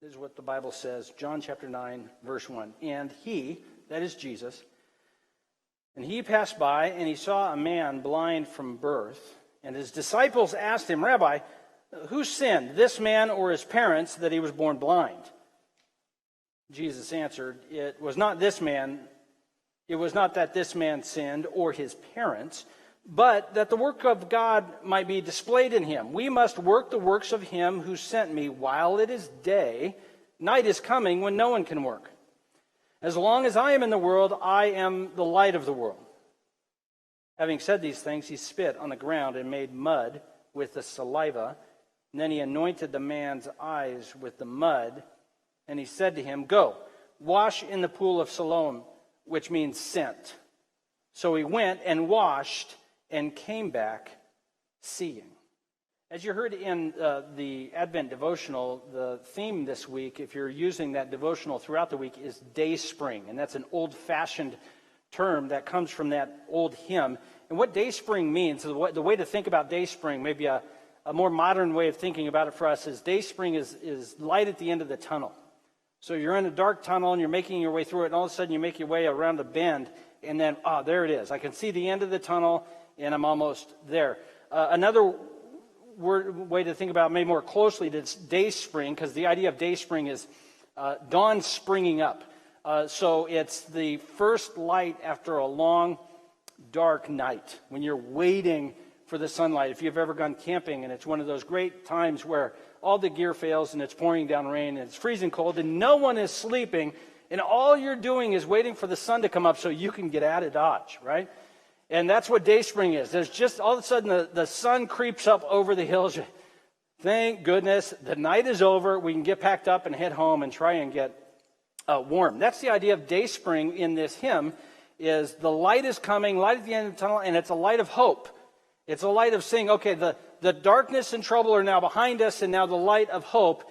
This is what the Bible says, John chapter 9, verse 1. And he, that is Jesus, and he passed by, and he saw a man blind from birth. And his disciples asked him, Rabbi, who sinned, this man or his parents, that he was born blind? Jesus answered, it was not that this man sinned or his parents, but that the work of God might be displayed in him. We must work the works of him who sent me while it is day. Night is coming when no one can work. As long as I am in the world, I am the light of the world. Having said these things, he spit on the ground and made mud with the saliva. And then he anointed the man's eyes with the mud. And he said to him, go, wash in the pool of Siloam, which means sent. So he went and washed and came back seeing. As you heard in the Advent devotional, the theme this week, if you're using that devotional throughout the week, is Dayspring. And that's an old-fashioned term that comes from that old hymn. And what Dayspring means, the way to think about Dayspring, maybe a more modern way of thinking about it for us, is Dayspring is light at the end of the tunnel. So you're in a dark tunnel and you're making your way through it, and all of a sudden you make your way around a bend, and then, there it is. I can see the end of the tunnel, and I'm almost there. Another way to think about it, maybe more closely, it's Dayspring, because the idea of Dayspring is dawn springing up. So it's the first light after a long, dark night, when you're waiting for the sunlight. If you've ever gone camping, and it's one of those great times where all the gear fails, and it's pouring down rain, and it's freezing cold, and no one is sleeping, and all you're doing is waiting for the sun to come up so you can get out of Dodge, right? And that's what Dayspring is. There's just all of a sudden the sun creeps up over the hills. Thank goodness the night is over. We can get packed up and head home and try and get warm. That's the idea of Dayspring in this hymn, is the light is coming, light at the end of the tunnel, and it's a light of hope. It's a light of saying, okay, the darkness and trouble are now behind us, and now the light of hope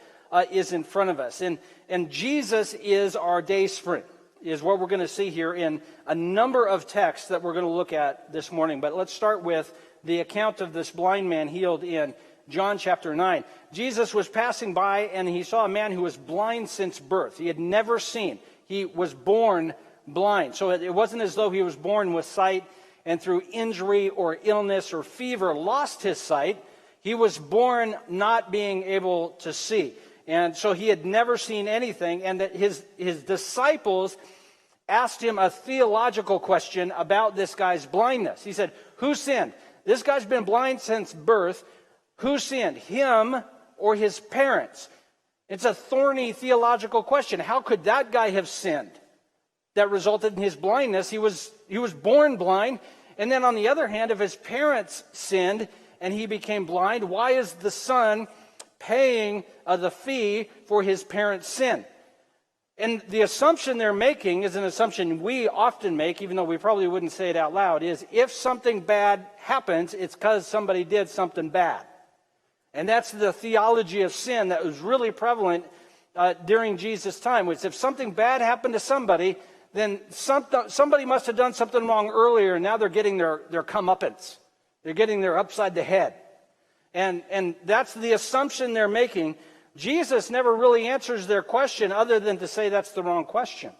is in front of us. And Jesus is our Dayspring, is what we're going to see here in a number of texts that we're going to look at this morning. But let's start with the account of this blind man healed in John chapter 9. Jesus was passing by, and he saw a man who was blind since birth. He had never seen. He was born blind. So it wasn't as though he was born with sight and through injury or illness or fever lost his sight. He was born not being able to see. And so he had never seen anything, and that his disciples asked him a theological question about this guy's blindness. He said, who sinned? This guy's been blind since birth. Who sinned, him or his parents? It's a thorny theological question. How could that guy have sinned that resulted in his blindness? He was born blind. And then on the other hand, if his parents sinned and he became blind, why is the son paying the fee for his parents' sin? And the assumption they're making is an assumption we often make, even though we probably wouldn't say it out loud, is if something bad happens, it's because somebody did something bad. And that's the theology of sin that was really prevalent during Jesus' time, which if something bad happened to somebody, then somebody must have done something wrong earlier, and now they're getting their comeuppance. They're getting their upside the head. And that's the assumption they're making. Jesus never really answers their question other than to say that's the wrong question.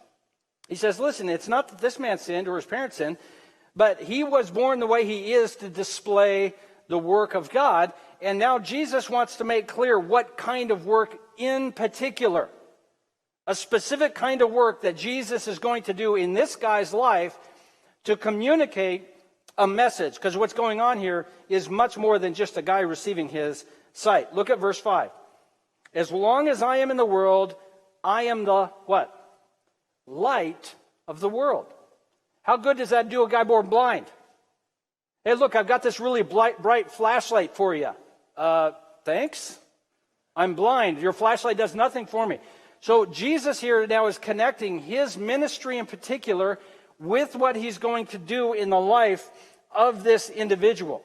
He says, listen, it's not that this man sinned or his parents sinned, but he was born the way he is to display the work of God. And now Jesus wants to make clear what kind of work in particular, a specific kind of work that Jesus is going to do in this guy's life to communicate a message. Because what's going on here is much more than just a guy receiving his sight. Look at verse 5. As long as I am in the world, I am the what? Light of the world. How good does that do a guy born blind? Hey, look, I've got this really bright flashlight for you. Thanks. I'm blind. Your flashlight does nothing for me. So Jesus here now is connecting his ministry in particular with what he's going to do in the life of this individual.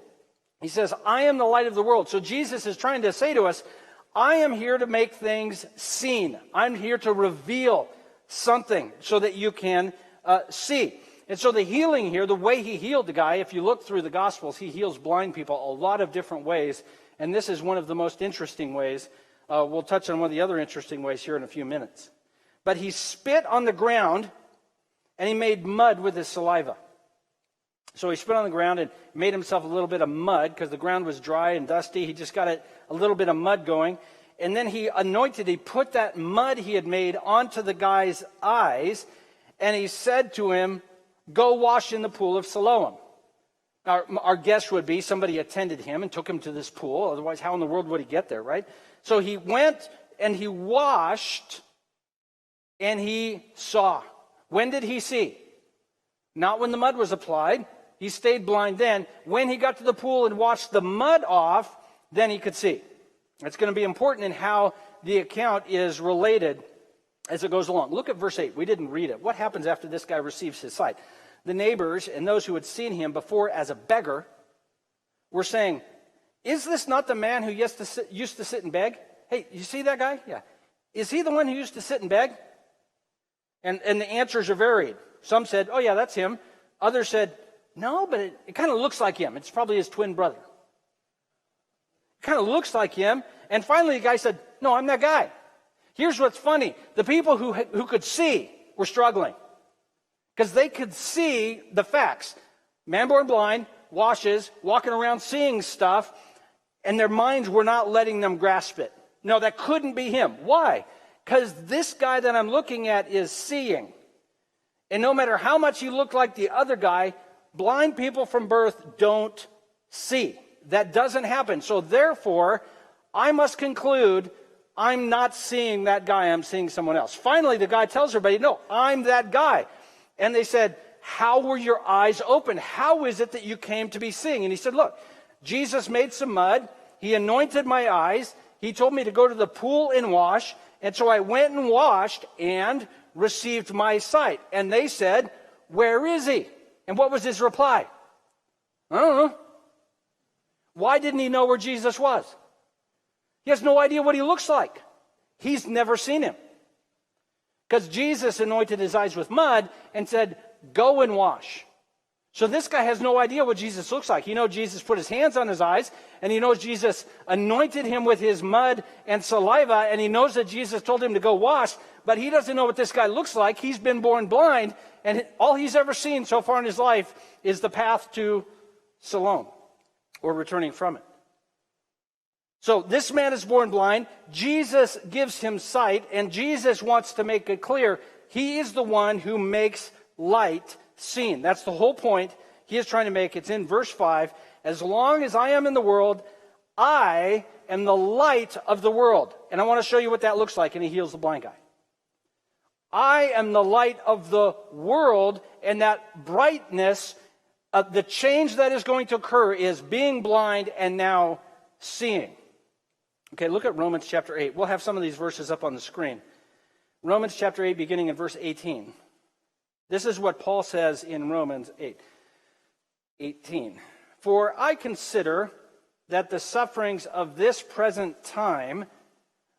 He says, I am the light of the world. So Jesus is trying to say to us, I am here to make things seen. I'm here to reveal something so that you can see. And so the healing here, the way he healed the guy, if you look through the Gospels, he heals blind people a lot of different ways. And this is one of the most interesting ways We'll touch on one of the other interesting ways here in a few minutes. But he spit on the ground, and he made mud with his saliva. So he spit on the ground and made himself a little bit of mud because the ground was dry and dusty. He just got a little bit of mud going. And then he put that mud he had made onto the guy's eyes, and he said to him, "Go wash in the pool of Siloam." Our guess would be somebody attended him and took him to this pool. Otherwise, how in the world would he get there, right? So he went and he washed and he saw. When did he see? Not when the mud was applied. He stayed blind then. When he got to the pool and washed the mud off, then he could see. It's going to be important in how the account is related as it goes along. Look at verse 8. We didn't read it. What happens after this guy receives his sight? The neighbors and those who had seen him before as a beggar were saying, "Is this not the man who used to sit and beg? Hey, you see that guy? Yeah. Is he the one who used to sit and beg?" And the answers are varied. Some said, "Oh yeah, that's him." Others said, "No, but it kind of looks like him. It's probably his twin brother." It kind of looks like him. And finally the guy said, "No, I'm that guy." Here's what's funny. The people who could see were struggling because they could see the facts. Man born blind, washes, walking around seeing stuff, and their minds were not letting them grasp it. No, that couldn't be him. Why? Because this guy that I'm looking at is seeing. And no matter how much he looked like the other guy, blind people from birth don't see. That doesn't happen. So therefore, I must conclude I'm not seeing that guy. I'm seeing someone else. Finally, the guy tells everybody, "No, I'm that guy." And they said, "How were your eyes open? How is it that you came to be seeing?" And he said, "Look, Jesus made some mud. He anointed my eyes. He told me to go to the pool and wash. And so I went and washed and received my sight." And they said, "Where is he?" And what was his reply? "I don't know." Why didn't he know where Jesus was? He has no idea what he looks like. He's never seen him. Because Jesus anointed his eyes with mud and said, "Go and wash." So this guy has no idea what Jesus looks like. He knows Jesus put his hands on his eyes, and he knows Jesus anointed him with his mud and saliva, and he knows that Jesus told him to go wash, but he doesn't know what this guy looks like. He's been born blind, and all he's ever seen so far in his life is the path to Siloam, or returning from it. So this man is born blind. Jesus gives him sight, and Jesus wants to make it clear he is the one who makes light seen. That's the whole point he is trying to make. It's in verse 5. "As long as I am in the world, I am the light of the world." And I want to show you what that looks like. And he heals the blind guy. I am the light of the world, and that brightness, the change that is going to occur is being blind and now seeing. Okay, look at Romans chapter 8. We'll have some of these verses up on the screen. Romans chapter 8, beginning in verse 18. This is what Paul says in Romans 8:18. "For I consider that the sufferings of this present time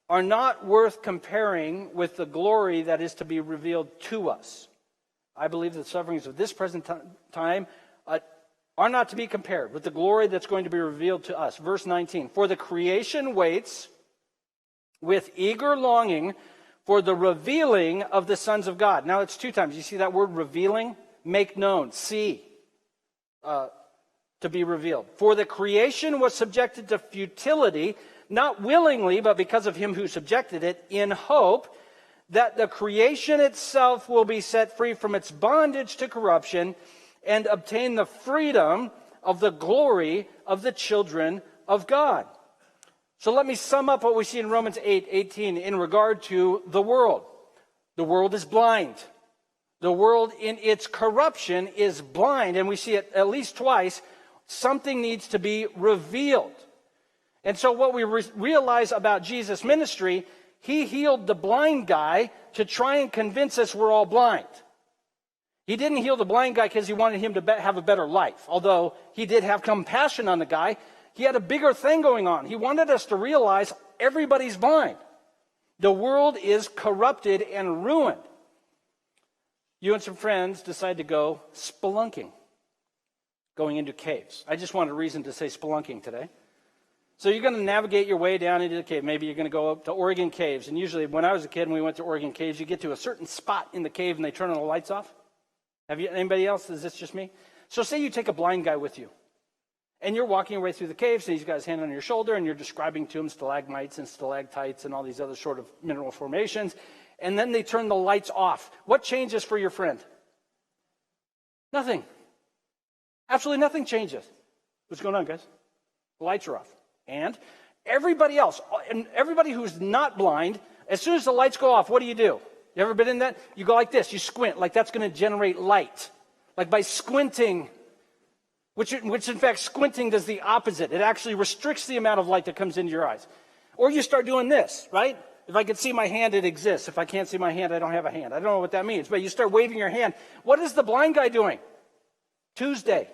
are not worth comparing with the glory that is to be revealed to us." I believe the sufferings of this present time are not to be compared with the glory that's going to be revealed to us. Verse 19, "For the creation waits with eager longing for the revealing of the sons of God." Now it's two times. You see that word revealing? Make known, see, to be revealed. "For the creation was subjected to futility, not willingly, but because of him who subjected it, in hope that the creation itself will be set free from its bondage to corruption and obtain the freedom of the glory of the children of God." So let me sum up what we see in Romans 8:18 in regard to the world. The world is blind. The world in its corruption is blind, and we see it at least twice. Something needs to be revealed. And so what we realize about Jesus' ministry, he healed the blind guy to try and convince us we're all blind. He didn't heal the blind guy because he wanted him to have a better life, although he did have compassion on the guy. He had a bigger thing going on. He wanted us to realize everybody's blind. The world is corrupted and ruined. You and some friends decide to go spelunking, going into caves. I just wanted a reason to say spelunking today. So you're going to navigate your way down into the cave. Maybe you're going to go up to Oregon caves. And usually when I was a kid and we went to Oregon caves, you get to a certain spot in the cave and they turn all the lights off. Anybody else? Is this just me? So say you take a blind guy with you. And you're walking your way through the caves, and he's got his hand on your shoulder, and you're describing to him stalagmites and stalactites and all these other sort of mineral formations. And then they turn the lights off. What changes for your friend? Nothing. Absolutely nothing changes. What's going on, guys? The lights are off. And everybody else, and everybody who's not blind, as soon as the lights go off, what do? You ever been in that? You go like this. You squint, like that's going to generate light. Like by squinting, which in fact, squinting does the opposite. It actually restricts the amount of light that comes into your eyes. Or you start doing this, right? If I can see my hand, it exists. If I can't see my hand, I don't have a hand. I don't know what that means, but you start waving your hand. What is the blind guy doing? Tuesday.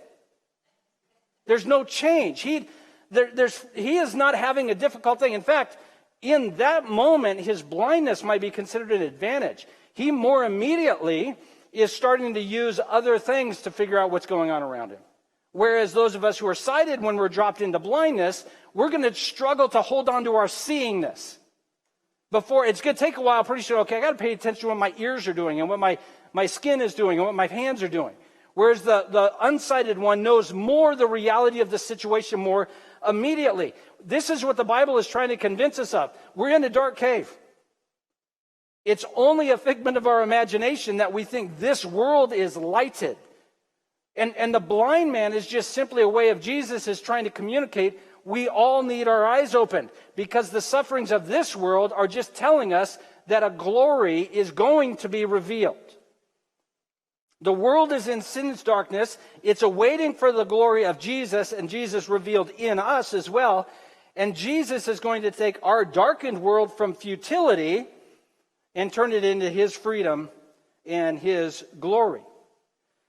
There's no change. He is not having a difficult thing. In fact, in that moment, his blindness might be considered an advantage. He more immediately is starting to use other things to figure out what's going on around him. Whereas those of us who are sighted, when we're dropped into blindness, we're going to struggle to hold on to our seeingness. Before, it's going to take a while, pretty soon, okay, I got to pay attention to what my ears are doing and what my skin is doing and what my hands are doing. Whereas the unsighted one knows more the reality of the situation more immediately. This is what the Bible is trying to convince us of. We're in a dark cave. It's only a figment of our imagination that we think this world is lighted. And the blind man is just simply a way of Jesus is trying to communicate. We all need our eyes opened because the sufferings of this world are just telling us that a glory is going to be revealed. The world is in sin's darkness. It's awaiting for the glory of Jesus, and Jesus revealed in us as well. And Jesus is going to take our darkened world from futility and turn it into his freedom and his glory.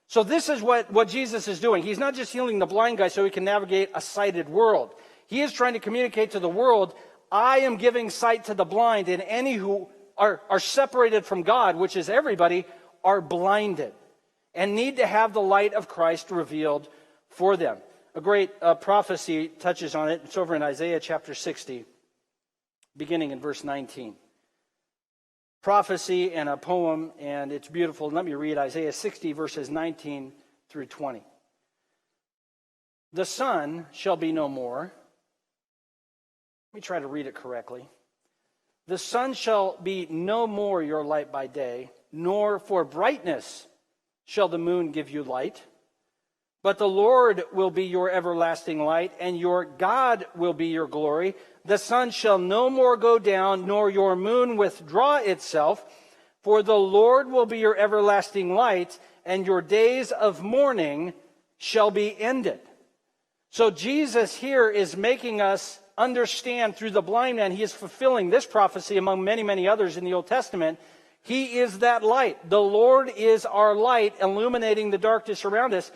So this is what Jesus is doing. He's not just healing the blind guy so he can navigate a sighted world. He is trying to communicate to the world, I am giving sight to the blind, and any who are separated from God, which is everybody, are blinded and need to have the light of Christ revealed for them. A great prophecy touches on it. It's over in Isaiah chapter 60, beginning in verse 19. Prophecy and a poem, and it's beautiful. Let me read Isaiah 60, verses 19 through 20. The sun shall be no more. Let me try to read it correctly. The sun shall be no more your light by day, nor for brightness shall the moon give you light. But the Lord will be your everlasting light, and your God will be your glory. The sun shall no more go down, nor your moon withdraw itself. For the Lord will be your everlasting light, and your days of mourning shall be ended. So Jesus here is making us understand through the blind man. He is fulfilling this prophecy among many, many others in the Old Testament. He is that light. The Lord is our light, illuminating the darkness around us.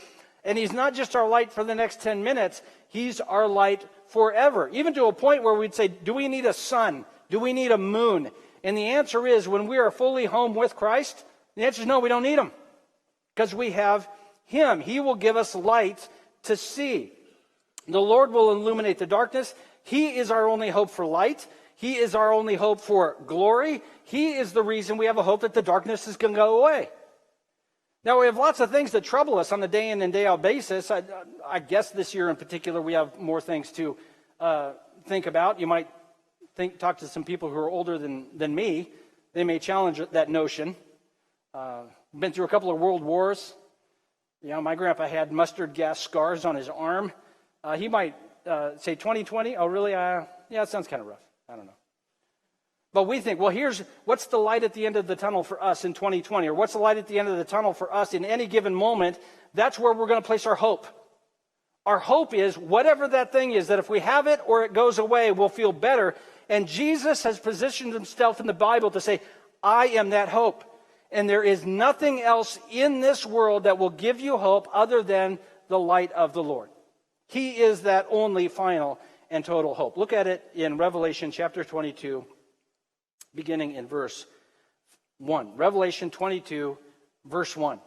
And he's not just our light for the next 10 minutes. He's our light forever. Even to a point where we'd say, do we need a sun? Do we need a moon? And the answer is, when we are fully home with Christ, the answer is no, we don't need them. Because we have him. He will give us light to see. The Lord will illuminate the darkness. He is our only hope for light. He is our only hope for glory. He is the reason we have a hope that the darkness is going to go away. Now, we have lots of things that trouble us on a day in and day out basis. I guess this year in particular, we have more things to think about. You might talk to some people who are older than me. They may challenge that notion. Been through a couple of world wars. You know, my grandpa had mustard gas scars on his arm. He might say 2020. Oh, really? Yeah, it sounds kind of rough. I don't know. But we think, well, what's the light at the end of the tunnel for us in 2020? Or what's the light at the end of the tunnel for us in any given moment? That's where we're going to place our hope. Our hope is whatever that thing is, that if we have it or it goes away, we'll feel better. And Jesus has positioned himself in the Bible to say, I am that hope. And there is nothing else in this world that will give you hope other than the light of the Lord. He is that only final and total hope. Look at it in Revelation chapter 22. Beginning in verse 1. Revelation 22, verse 1.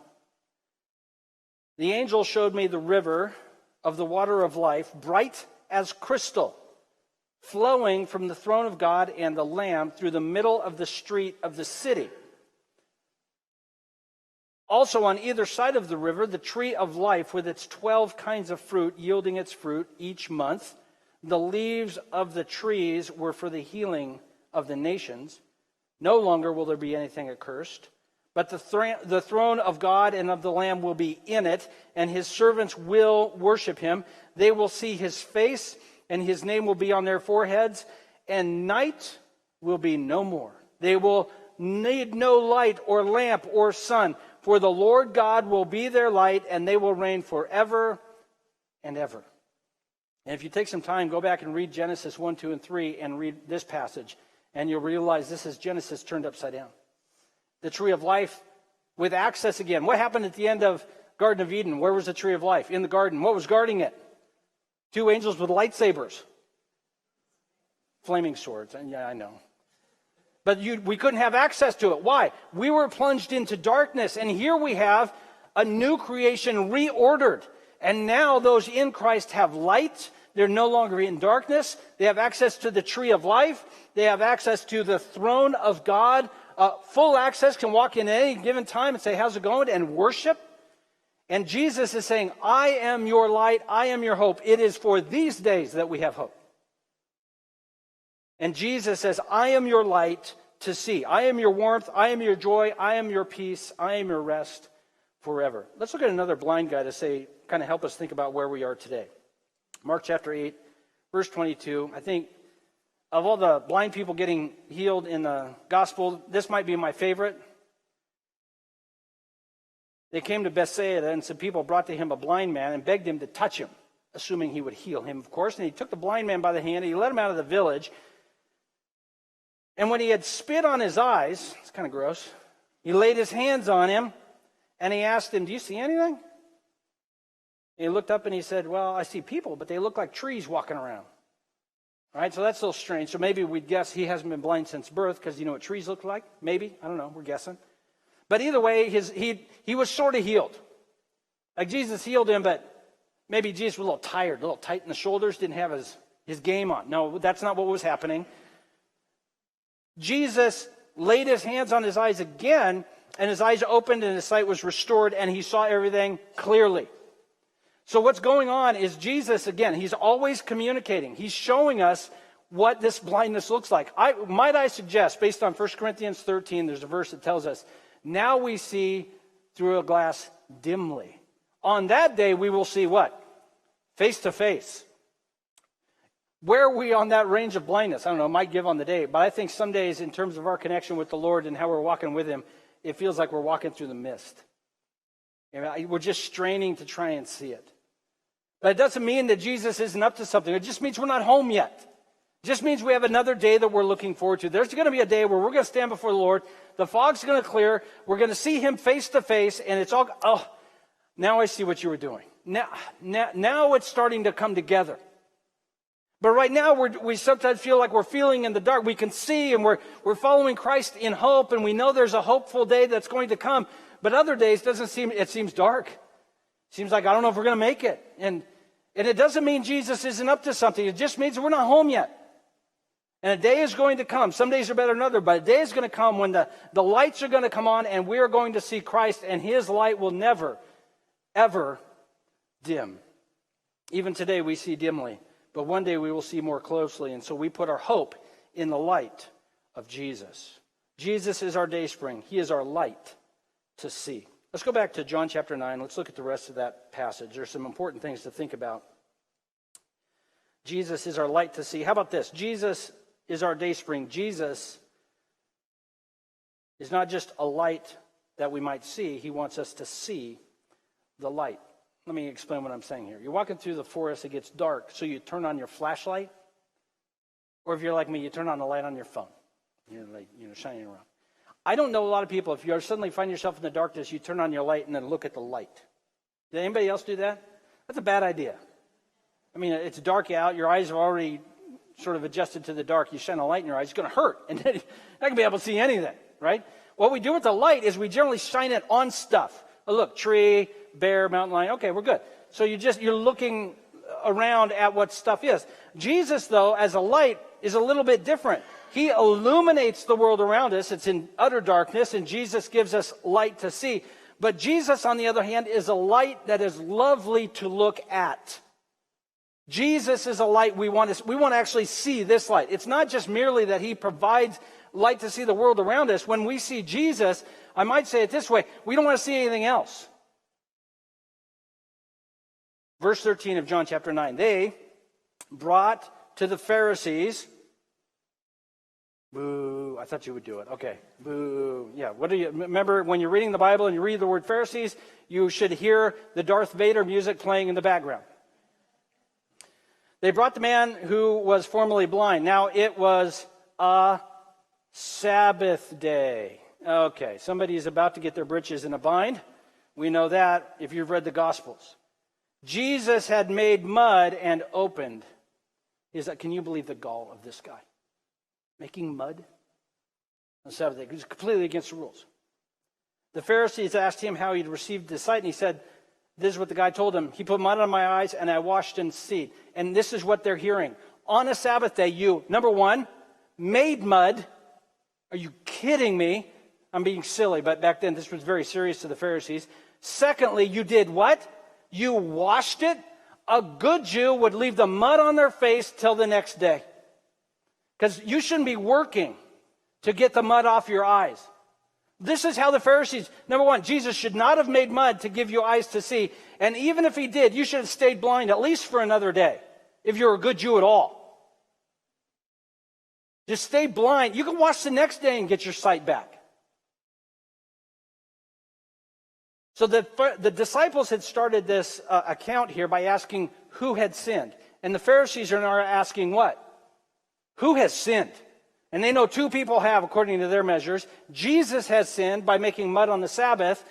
The angel showed me the river of the water of life, bright as crystal, flowing from the throne of God and the Lamb through the middle of the street of the city. Also on either side of the river, the tree of life with its 12 kinds of fruit, yielding its fruit each month. The leaves of the trees were for the healing of the nations. No longer will there be anything accursed, but the throne of God and of the Lamb will be in it, and his servants will worship him. They will see his face, and his name will be on their foreheads, and night will be no more. They will need no light or lamp or sun, for the Lord God will be their light, and they will reign forever and ever. And if you take some time, go back and read Genesis 1, 2, and 3, and read this passage, and you'll realize this is Genesis turned upside down. The tree of life with access again. What happened at the end of Garden of Eden? Where was the tree of life? In the garden. What was guarding it? 2 angels with lightsabers. Flaming swords. And yeah, I know. But we couldn't have access to it. Why? We were plunged into darkness. And here we have a new creation reordered. And now those in Christ have light. They're no longer in darkness. They have access to the tree of life. They have access to the throne of God. Full access, can walk in at any given time and say, how's it going? And worship. And Jesus is saying, I am your light. I am your hope. It is for these days that we have hope. And Jesus says, I am your light to see. I am your warmth. I am your joy. I am your peace. I am your rest forever. Let's look at another blind guy to say, kind of help us think about where we are today. Mark chapter 8, verse 22. I think of all the blind people getting healed in the gospel, this might be my favorite. They came to Bethsaida, and some people brought to him a blind man and begged him to touch him, assuming he would heal him, of course. And he took the blind man by the hand, and he led him out of the village. And when he had spit on his eyes, it's kind of gross, he laid his hands on him, and he asked him, do you see anything? And he looked up and he said, well, I see people, but they look like trees walking around. All right, so that's a little strange. So maybe we'd guess he hasn't been blind since birth, because you know what trees look like? Maybe. I don't know. We're guessing. But either way, he was sort of healed. Like Jesus healed him, but maybe Jesus was a little tired, a little tight in the shoulders, didn't have his game on. No, that's not what was happening. Jesus laid his hands on his eyes again, and his eyes opened and his sight was restored, and he saw everything clearly. So what's going on is Jesus, again, he's always communicating. He's showing us what this blindness looks like. Might I suggest, based on 1 Corinthians 13, there's a verse that tells us, now we see through a glass dimly. On that day, we will see what? Face to face. Where are we on that range of blindness? I don't know, it might give on the day, but I think some days, in terms of our connection with the Lord and how we're walking with him, it feels like we're walking through the mist. We're just straining to try and see it. But it doesn't mean that Jesus isn't up to something. It just means we're not home yet. It just means we have another day that we're looking forward to. There's going to be a day where we're going to stand before the Lord. The fog's going to clear. We're going to see him face to face. And it's all, oh, now I see what you were doing. Now it's starting to come together. But right now we sometimes feel like we're feeling in the dark. We can see and we're following Christ in hope. And we know there's a hopeful day that's going to come. But other days it seems dark. It seems like I don't know if we're going to make it. And it doesn't mean Jesus isn't up to something. It just means we're not home yet. And a day is going to come. Some days are better than others, but a day is going to come when the lights are going to come on and we are going to see Christ, and his light will never, ever dim. Even today we see dimly, but one day we will see more closely. And so we put our hope in the light of Jesus. Jesus is our dayspring. He is our light to see. Let's go back to John chapter 9. Let's look at the rest of that passage. There's some important things to think about. Jesus is our light to see. How about this? Jesus is our dayspring. Jesus is not just a light that we might see. He wants us to see the light. Let me explain what I'm saying here. You're walking through the forest, it gets dark, so you turn on your flashlight. Or if you're like me, you turn on the light on your phone. You're like, shining around. I don't know a lot of people, if you suddenly find yourself in the darkness, you turn on your light and then look at the light. Did anybody else do that? That's a bad idea. I mean, it's dark out. Your eyes are already sort of adjusted to the dark. You shine a light in your eyes, it's going to hurt. And then you're not going to be able to see anything, right? What we do with the light is we generally shine it on stuff. Oh, look, tree, bear, mountain lion. Okay, we're good. So you're looking around at what stuff is. Jesus, though, as a light, is a little bit different. He illuminates the world around us. It's in utter darkness, and Jesus gives us light to see. But Jesus, on the other hand, is a light that is lovely to look at. Jesus is a light we want to actually see this light. It's not just merely that he provides light to see the world around us. When we see Jesus, I might say it this way, we don't want to see anything else. Verse 13 of John chapter 9. They brought to the Pharisees. Boo. I thought you would do it. Okay. Boo. Yeah. What do you remember when you're reading the Bible and you read the word Pharisees, you should hear the Darth Vader music playing in the background. They brought the man who was formerly blind. Now it was a Sabbath day. Okay. Somebody is about to get their britches in a bind. We know that if you've read the Gospels. Jesus had made mud and opened. Can you believe the gall of this guy? Making mud on the Sabbath day. He's completely against the rules. The Pharisees asked him how he'd received the sight, and he said, this is what the guy told him. He put mud on my eyes, and I washed in seed. And this is what they're hearing. On a Sabbath day, you, number one, made mud. Are you kidding me? I'm being silly, but back then this was very serious to the Pharisees. Secondly, you did what? You washed it. A good Jew would leave the mud on their face till the next day. Because you shouldn't be working to get the mud off your eyes. This is how the Pharisees, number one, Jesus should not have made mud to give you eyes to see. And even if he did, you should have stayed blind at least for another day, if you're a good Jew at all. Just stay blind. You can wash the next day and get your sight back. So the disciples had started this account here by asking who had sinned. And the Pharisees are now asking what? Who has sinned? And they know two people have, according to their measures. Jesus has sinned by making mud on the Sabbath.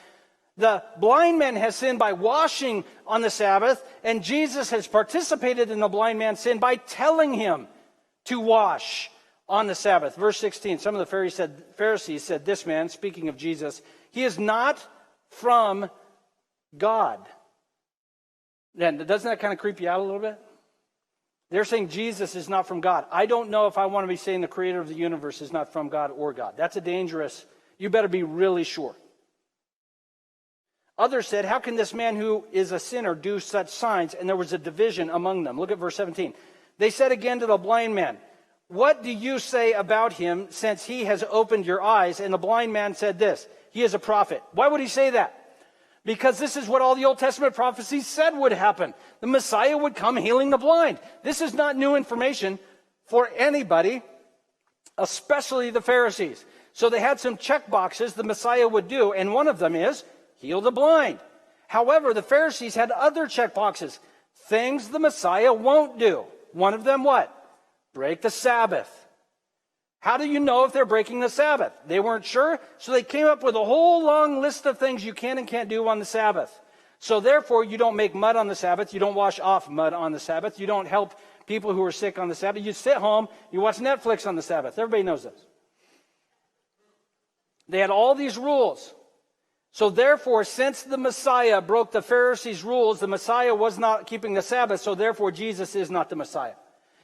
The blind man has sinned by washing on the Sabbath. And Jesus has participated in the blind man's sin by telling him to wash on the Sabbath. Verse 16, some of the Pharisees said, this man, speaking of Jesus, he is not from God. Then doesn't that kind of creep you out a little bit? They're saying Jesus is not from God. I don't know if I want to be saying the creator of the universe is not from God or God. That's a dangerous, you better be really sure. Others said, how can this man who is a sinner do such signs? And there was a division among them. Look at verse 17. They said again to the blind man, what do you say about him since he has opened your eyes? And the blind man said this, he is a prophet. Why would he say that? Because this is what all the Old Testament prophecies said would happen. The Messiah would come healing the blind. This is not new information for anybody, especially the Pharisees. So they had some check boxes the Messiah would do, and one of them is heal the blind. However, the Pharisees had other check boxes, things the Messiah won't do. One of them what? Break the Sabbath. How do you know if they're breaking the Sabbath? They weren't sure, so they came up with a whole long list of things you can and can't do on the Sabbath. So therefore, you don't make mud on the Sabbath. You don't wash off mud on the Sabbath. You don't help people who are sick on the Sabbath. You sit home, you watch Netflix on the Sabbath. Everybody knows this. They had all these rules. So therefore, since the Messiah broke the Pharisees' rules, the Messiah was not keeping the Sabbath, so therefore Jesus is not the Messiah.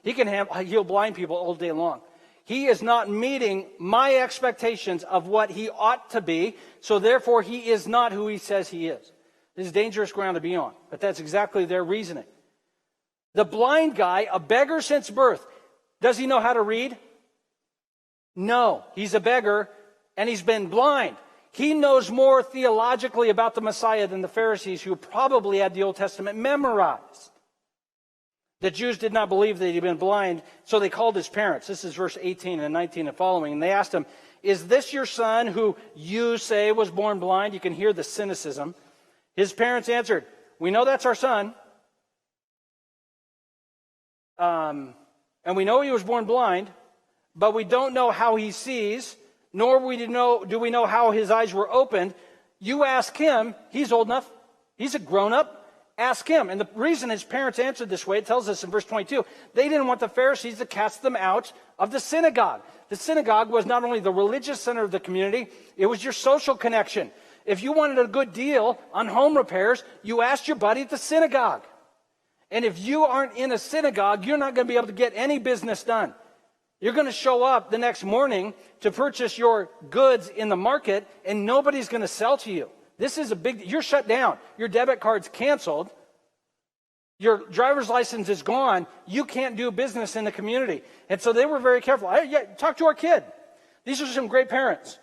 He can heal blind people all day long. He is not meeting my expectations of what he ought to be, so therefore he is not who he says he is. This is dangerous ground to be on, but that's exactly their reasoning. The blind guy, a beggar since birth, does he know how to read? No, he's a beggar and he's been blind. He knows more theologically about the Messiah than the Pharisees, who probably had the Old Testament memorized. The Jews did not believe that he'd been blind, so they called his parents. This is verse 18 and 19 and following. And they asked him, is this your son who you say was born blind? You can hear the cynicism. His parents answered, we know that's our son. And we know he was born blind, but we don't know how he sees, nor do we know how his eyes were opened. You ask him, he's old enough, he's a grown-up. Ask him. And the reason his parents answered this way, it tells us in verse 22, they didn't want the Pharisees to cast them out of the synagogue. The synagogue was not only the religious center of the community, it was your social connection. If you wanted a good deal on home repairs, you asked your buddy at the synagogue. And if you aren't in a synagogue, you're not going to be able to get any business done. You're going to show up the next morning to purchase your goods in the market, and nobody's going to sell to you. This is you're shut down. Your debit card's canceled. Your driver's license is gone. You can't do business in the community. And so they were very careful. Talk to our kid. These are some great parents.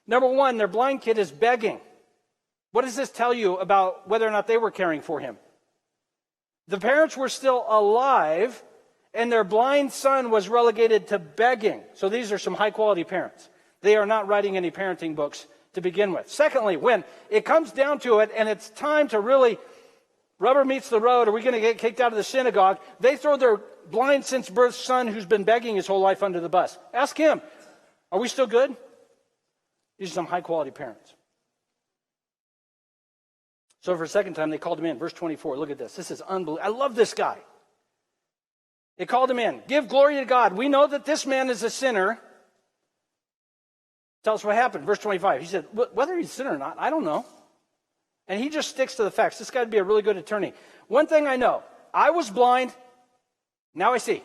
Number one, their blind kid is begging. What does this tell you about whether or not they were caring for him? The parents were still alive, and their blind son was relegated to begging. So these are some high-quality parents. They are not writing any parenting books to begin with. Secondly, when it comes down to it, and it's time to really rubber meets the road, are we going to get kicked out of the synagogue? They throw their blind since birth son who's been begging his whole life under the bus. Ask him, are we still good? These are some high-quality parents. So for a second time, they called him in. Verse 24, look at this. This is unbelievable. I love this guy. They called him in. Give glory to God. We know that this man is a sinner. Tell us what happened. Verse 25. He said, whether he's a sinner or not, I don't know. And he just sticks to the facts. This guy would be a really good attorney. One thing I know, I was blind. Now I see.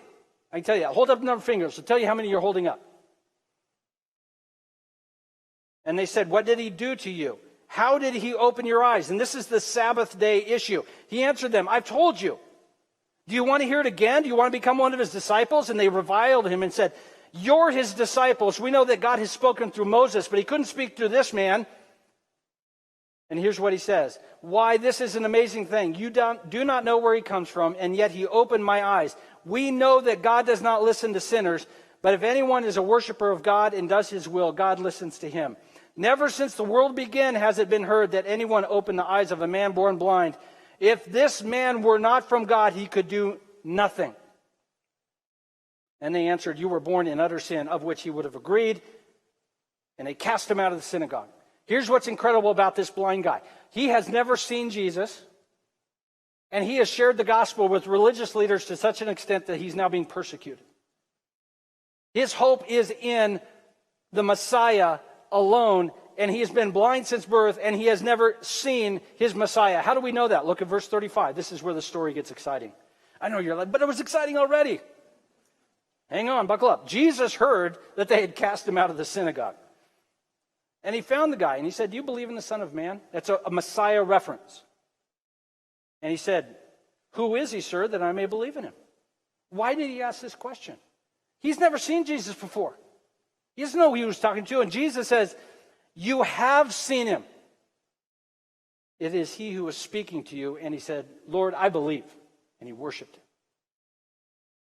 I can tell you, hold up a number of fingers to tell you how many you're holding up. And they said, what did he do to you? How did he open your eyes? And this is the Sabbath day issue. He answered them, I've told you. Do you want to hear it again? Do you want to become one of his disciples? And they reviled him and said, you're his disciples. We know that God has spoken through Moses, but he couldn't speak through this man. And here's what he says. Why, this is an amazing thing. You do not know where he comes from, and yet he opened my eyes. We know that God does not listen to sinners, but if anyone is a worshiper of God and does his will, God listens to him. Never since the world began has it been heard that anyone opened the eyes of a man born blind. If this man were not from God, he could do nothing. And they answered, you were born in utter sin, of which he would have agreed. And they cast him out of the synagogue. Here's what's incredible about this blind guy. He has never seen Jesus, and he has shared the gospel with religious leaders to such an extent that he's now being persecuted. His hope is in the Messiah alone, and he has been blind since birth, and he has never seen his Messiah. How do we know that? Look at verse 35. This is where the story gets exciting. I know you're like, but it was exciting already. Hang on, buckle up. Jesus heard that they had cast him out of the synagogue. And he found the guy, and he said, do you believe in the Son of Man? That's a Messiah reference. And he said, who is he, sir, that I may believe in him? Why did he ask this question? He's never seen Jesus before. He doesn't know who he was talking to. And Jesus says, you have seen him. It is he who is speaking to you. And he said, Lord, I believe. And he worshiped him.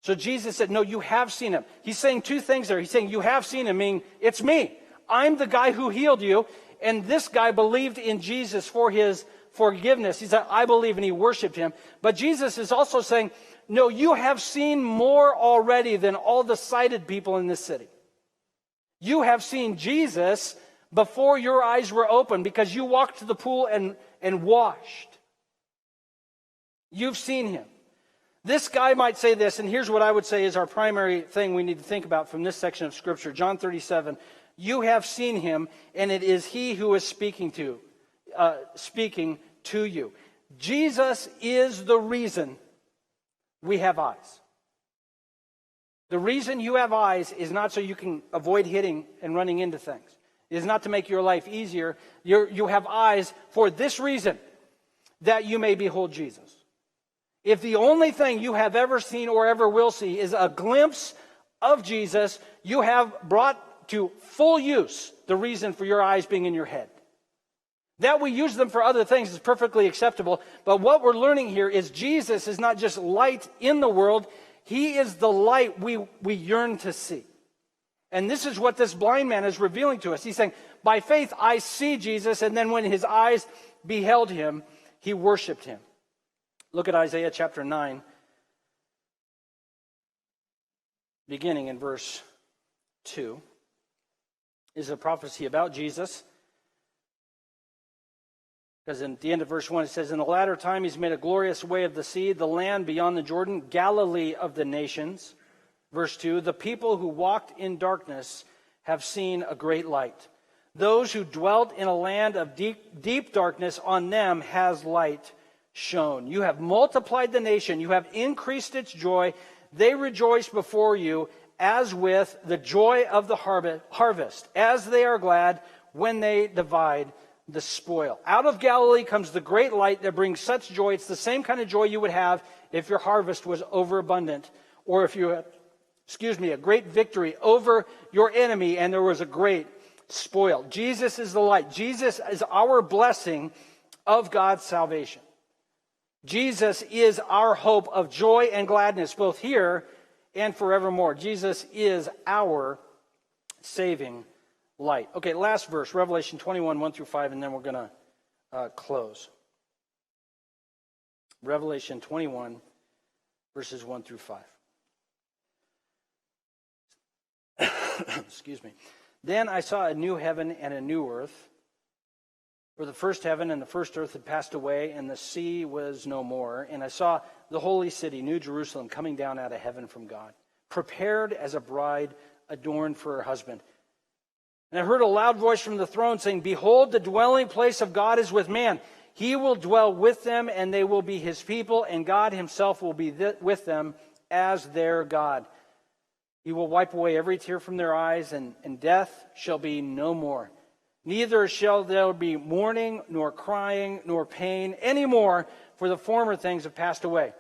So Jesus said, no, you have seen him. He's saying two things there. He's saying, you have seen him, meaning it's me. I'm the guy who healed you. And this guy believed in Jesus for his forgiveness. He said, I believe, and he worshiped him. But Jesus is also saying, no, you have seen more already than all the sighted people in this city. You have seen Jesus before your eyes were open because you walked to the pool and washed. You've seen him. This guy might say this, and here's what I would say is our primary thing we need to think about from this section of Scripture. John 37, you have seen him, and it is he who is speaking to you. Jesus is the reason we have eyes. The reason you have eyes is not so you can avoid hitting and running into things. It is not to make your life easier. You have eyes for this reason, that you may behold Jesus. If the only thing you have ever seen or ever will see is a glimpse of Jesus, you have brought to full use the reason for your eyes being in your head. That we use them for other things is perfectly acceptable. But what we're learning here is Jesus is not just light in the world. He is the light we yearn to see. And this is what this blind man is revealing to us. He's saying, by faith I see Jesus, and then when his eyes beheld him, he worshiped him. Look at Isaiah chapter 9, beginning in verse 2. Is a prophecy about Jesus. Because at the end of verse 1 it says, in the latter time he's made a glorious way of the sea, the land beyond the Jordan, Galilee of the nations. Verse 2, the people who walked in darkness have seen a great light. Those who dwelt in a land of deep darkness, on them has light shown. You have multiplied the nation. You have increased its joy. They rejoice before you as with the joy of the harvest, as they are glad when they divide the spoil. Out of Galilee comes the great light that brings such joy. It's the same kind of joy you would have if your harvest was overabundant, or if you had, a great victory over your enemy and there was a great spoil. Jesus is the light. Jesus is our blessing of God's salvation. Jesus is our hope of joy and gladness, both here and forevermore. Jesus is our saving light. Okay, last verse, Revelation 21, 1 through 5, and then we're going to close. Revelation 21, verses 1 through 5. Excuse me. Then I saw a new heaven and a new earth, for the first heaven and the first earth had passed away, and the sea was no more. And I saw the holy city, New Jerusalem, coming down out of heaven from God, prepared as a bride adorned for her husband. And I heard a loud voice from the throne saying, "Behold, the dwelling place of God is with man. He will dwell with them, and they will be his people, and God himself will be with them as their God. He will wipe away every tear from their eyes, and death shall be no more. Neither shall there be mourning, nor crying, nor pain anymore, for the former things have passed away."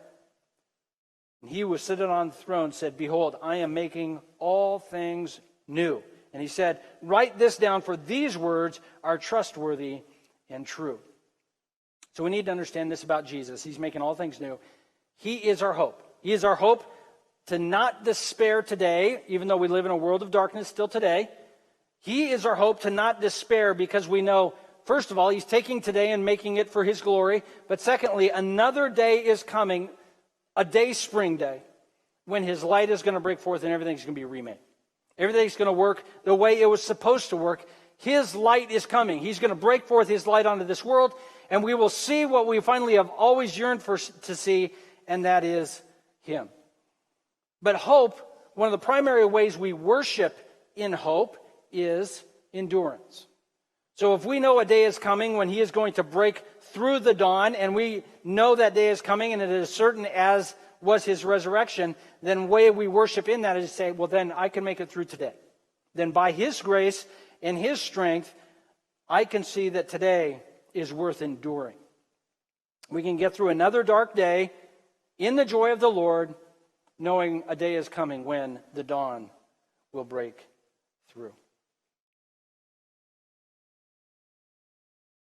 And he who was sitting on the throne said, "Behold, I am making all things new." And he said, "Write this down, for these words are trustworthy and true." So we need to understand this about Jesus. He's making all things new. He is our hope. He is our hope to not despair today, even though we live in a world of darkness still today. He is our hope to not despair, because we know, first of all, he's taking today and making it for his glory. But secondly, another day is coming, a Dayspring day, when his light is going to break forth and everything's going to be remade. Everything's going to work the way it was supposed to work. His light is coming. He's going to break forth his light onto this world, and we will see what we finally have always yearned to see, and that is him. But hope, one of the primary ways we worship in hope, is endurance. So if we know a day is coming when he is going to break through the dawn, and we know that day is coming, and it is certain as was his resurrection, then the way we worship in that is to say, well, then I can make it through today. Then by his grace and his strength, I can see that today is worth enduring. We can get through another dark day in the joy of the Lord, knowing a day is coming when the dawn will break through.